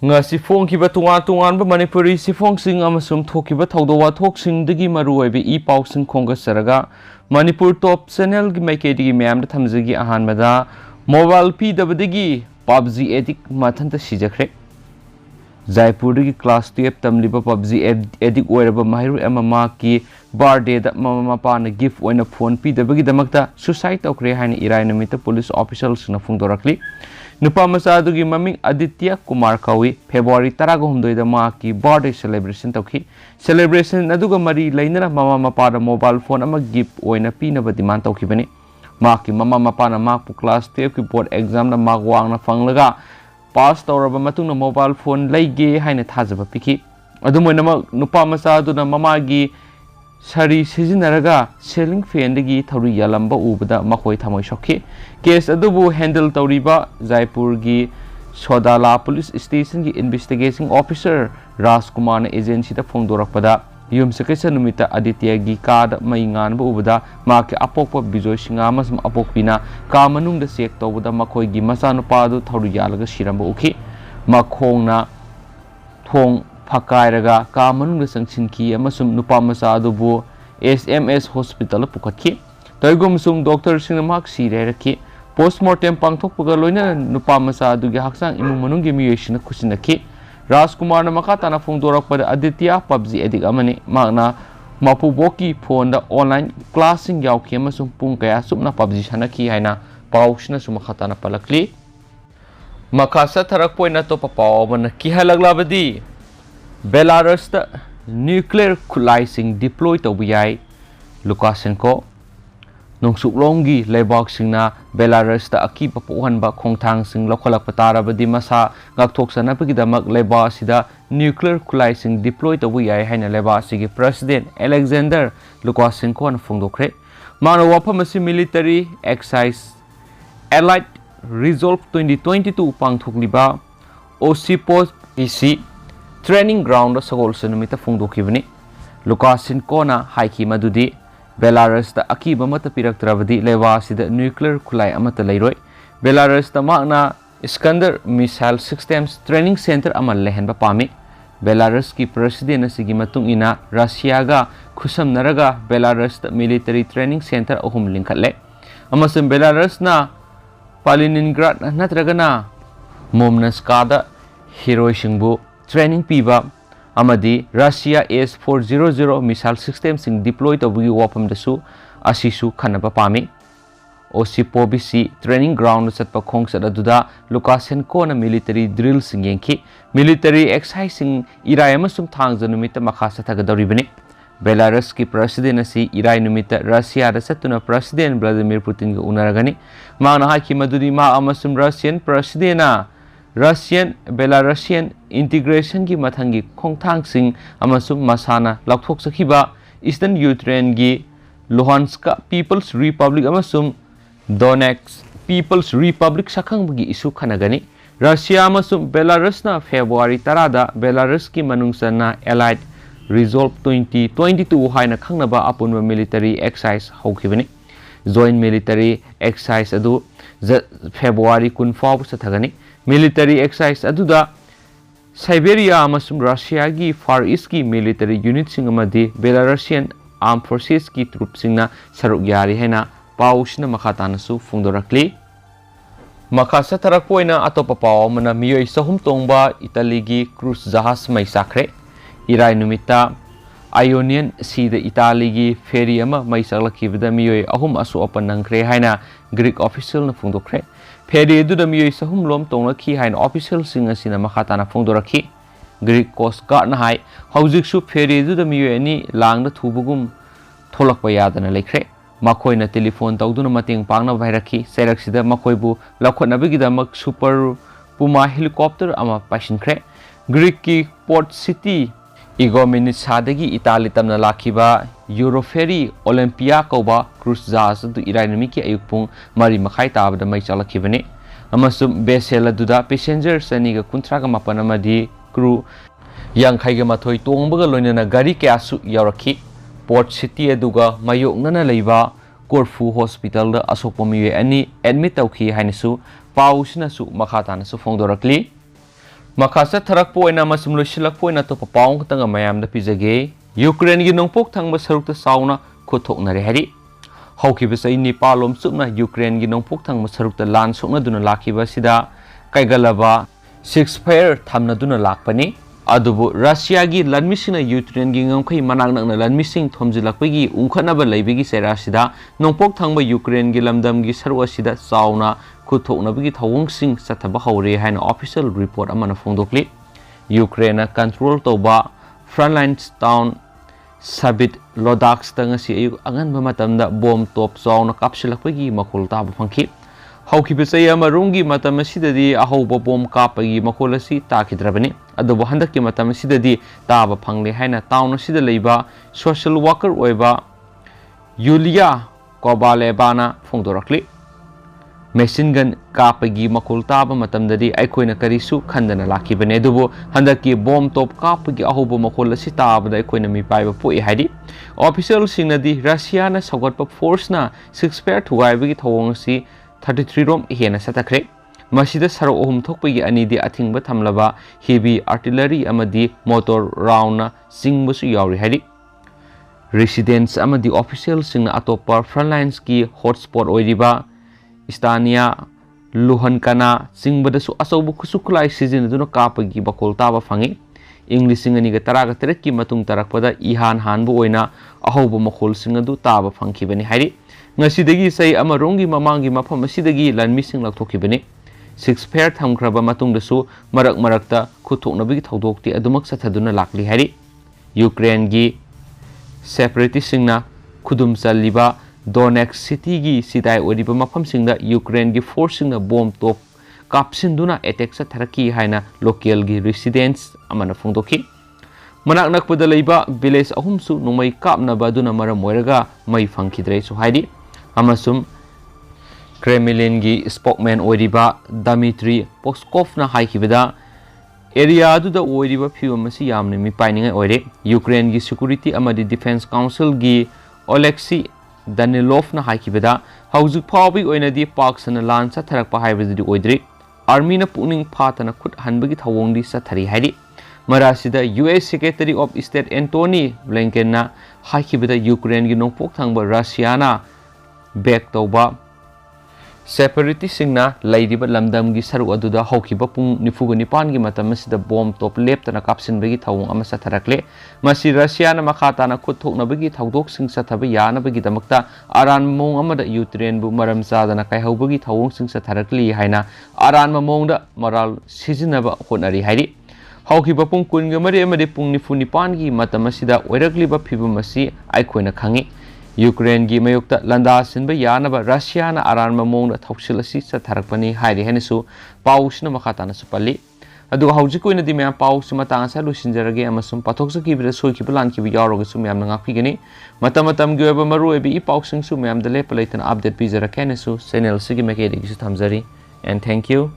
ngasi phongkiba tungan Manipuri sifongsing amasum thokiba thawdawa thoksingdagi maruoibe I pausing khonga saraga Manipur top channel gi maikedi myam da thamjagi ahanmada mobile pidabagi PUBG addict mathanta sijakre Jaipur dagi class 12 tamliba PUBG addict oiraba mahiru Amamuk ki birthday da mama mapa na gift oina phone pidabagi damakta suicide tawkre haina irai namita police officials na phungdorakli Nupa Masadugi Maming Aditya Kumar Kawi, February Taragahumdoi the Maki birthday celebration Toki. Celebration Naduga Mari Lainera Mama Mapada mobile phone ama gift oina pina badiman Tokibani. Maki Mama Mapana Maku class 12 board exam na magwang na fanglaga. Pass Toraba Matuna mobile phone Laige Haine Tazaba Piki. Adumana Nupa Masadu na Mamagi Sari Sizinaraga selling Fendagi Thouri Yalamba Ubada Makoi Tamoi Shoki. Case adubu handle Tauriba Jaipur gi Sodala police station gi investigating officer Rajkumar agency da phongdorakpada yum sakesa numita Aditya gi kad maingan bu ubada ma ke apokpa bijoy singa masum apokpina ka manung da check tawda makoi gi masanupa du Thouri yalaga siramba ukhi makhongna thong phakairaga ka manung da sangsinki amasum nupa masa adubu SMS hospital pukhatki toigum sum doctor singmak sirerakhi Postmortem pangthokpaga loina nupa masa adugi haksang imung manunggi miyosina khusinaki Rajkumar na makatana phongdorakpada Aditya PUBG addict amani magna mapuboki phone da online classing yauki amasung pung kaya supna PUBG sanaki haina pausna sum makatana palakli makasa tharak poina to papaw man kihalaglabadi Belarus da nuclear khulaising deploy tawbiyai Lukashenko Nongsuklonggi leibak singna Belarus da akiba puhanba khongthang sing lokholak patarabadi masa ngakthoksan apagidamak leiba sida nuclear khulaising deploy tabu yai haina leiba sigi president Alexander Lukashenko na phongdokre mano waphamasi military exercise allied resolve 2022 pangthokliba OCPOS PC training ground sagol sanumita phongdokibani Lukashenko na haiki madudi Belarus da akiba mata piraktrabadi lewa sida nuclear khulai amata leiroi Belarus da magna Iskander missile systems training center amal lehenba pami Belarus ki president asigi matung ina Russia ga khusam naraga Belarus da military training center ahum linkatle amasum Belarus na Kaliningrad natragana Momnaska da hero singbu training piba Amadi Russia S-400 missile system sing deploy to bugi wapam dasu asisu khanaba pami OCPOBC training ground satpa khongsat aduda Lukashenko na military drill sing yengki military exercise sing irai amasum thangja numita makha sathagadoribani Belarus ki president asi irai numita Russia da satuna president Vladimir Putin ga unaragani magna haki madudi ma amasum Russian president na Russian Belarusian integration ki mathangi khongthang sing amasum masana lakthok sakhiba Eastern Ukraine gi Luhansk People's Republic amasum Donetsk People's Republic sakhang gi isu khanagani Russia amasum Belarus na February 10 da Belarus ki manungsana allied resolve 2022 haina khangnaba apunba military exercise hokibani joint military exercise adu February 10 sathagani military exercise aduda Siberia amasum Russia gi Far East ki military unit sing amadi Belarusian armed forces ki troops singna saruk yari haina pausna makhatana su phungdorakli makhasa tarak poina atopa paw mana miyoi sahum tongba Italy gi cruise jahaz mai sakre irai numita Ionian Sea da Italy gi ferry ama mai saklakibada miyoi ahum asu open nangkre haina Greek official na phungdokre Ferry du da miyoi sahum lom tongna ki hain official sing asina makhatana phongdorakhi Greek Coast Guard na hai hauzik su ferry du da miyoi ani langda thubugum tholakpa yadana lekre makoi na telephone tawduna mateng pangna bhairakhi seraksida makoi bu lakhona bigidamak super puma helicopter ama pashinkre Greek ki port city Igomeni sadagi Italy tamna lakhiba Euroferry Olympia koba cruise jahaz du irainami ki ayukpung mari makhai tabada mai chalakibani amasum vessel aduda passengers ani ga kuntraga mapan amadi crew yankhai ga mathoi tongbaga loinana gari kyasu yaurakhi port city aduga mayoknana leiba Corfu hospital da asokpami ani admit tawkhi hainasu pausina su makhatana su phongdorakli Makasa tharakpo oina masum loisilakpo oina to papaung katanga mayamda pijage Ukraine gi nongpok thangba sarukta sauna khothoknare hari haukiba sai Nepalom sukna Ukraine gi nongpok thangba sarukta lan sokna duna lakiba sida kaigalaba 6 fair thamna duna lakpani adubu Russia gi lanmisina Ukraine gi ngamkhai manaknakna lanmising thomjilakpagi ungkhanaba leibigi sera sida nongpok thangba Ukraine gi lamdam gi sarwa sida sauna kuthoknabagi thawungsing sathaba hawre haina official report amana phongdokli Ukraine control toba frontline town sabit lodax tangasi ayuk anganba matamda bomb top sauna kapsilakpagi makol taba phangki haukiba sai amarungi matam asidadi ahoba bomb kapagi makol asi takidrabani adubu handakki matam asidadi taba phangle haina town asida leiba social worker oiba Yulia Kobalebana phongdorakli machine gun kapagi makol taba matamdadi aikoina karisu khandana lakibane dubu handaki bomb top kapagi ahobo makol asi tabada aikoina mi paiba poi haidi official singnadi Russia na sagatpa force na 6 pair thugaibagi thawong si 33 rom hena satakre masida saro ohum thokpagi anidi athingba thamlaba heavy artillery amadi motor round na singbasu yauri haidi residents amadi official singna atopa frontlines ki hotspot oiriba Istania Luhankana singbadasu asobu kusukulai season duna kapagi bakol taba fangi English singani ga taraga terekki matung tarakpada ihan hanbu oina ahobu makol singadu taba fangkibani hairi ngasidagi sai amarongi mamangi mafam asidagi lanmi sing lakthokibani 6 pair thamkraba matungdasu marak marakta khuthoknabagi thodokti adumak sathaduna lakli hairi Ukraine gi separatist singna khudum chaliba Donetsk city gi sidai odiba mafam singda Ukraine gi force singna bomb top kapsinduna attack sa tharaki haina local gi residents amana phongdoki manak nakpada leiba village ahumsu numai kapna baduna maram oiraga mai phangkidrei so haidi amasum Kremlin gi spokesman oiriba Dmitry Peskov na haikibada area aduda oiriba phiwamasi yamne mi painingai oire Ukraine gi security amadi defense council gi Oleksiy Danilov na haikibada haujuk phawi oinadi paksana lan sa tharakpa haibadi oidri army na puning phatana khut hanbagi thawongdi sa thari haidi marasida US secretary of state Antony Blinken na haikibada Ukraine gi nongpok thangba Russia na back tawba separatist singna laidiba lamdam gi saru aduda haukiba pung nifuganipan gi matam asida bomb top leptana kapsin bagi thawong ama sa tharakle masi Russia na makata na khuthokna bagi thawdok sing sa thaba yana bagi damakta aran mong amada Ukraine bu maram sadana kai haubagi thawong sing sa tharakli haina aran mamong da moral sijinaba honari hairi haukiba pung kun ga mari amade pung nifunipan gi matam asida oirakli ba phibum asi aikoina khangi Ukraine gi mayukta landa sinba yanaba Russia na aran mamong da thoksil asi sa tharakpani hairi henesu pausna makata na supali adu hauji koina di mya paus matang sa lusinjarage amasum pathoksa ki bira soi ki plan ki bi yaroga su myam na ngakpigani matam gi oba maru ebi pausing su myam da lepalaitan update bi jara kenesu channel sigi mekedi gi su thamjari and thank you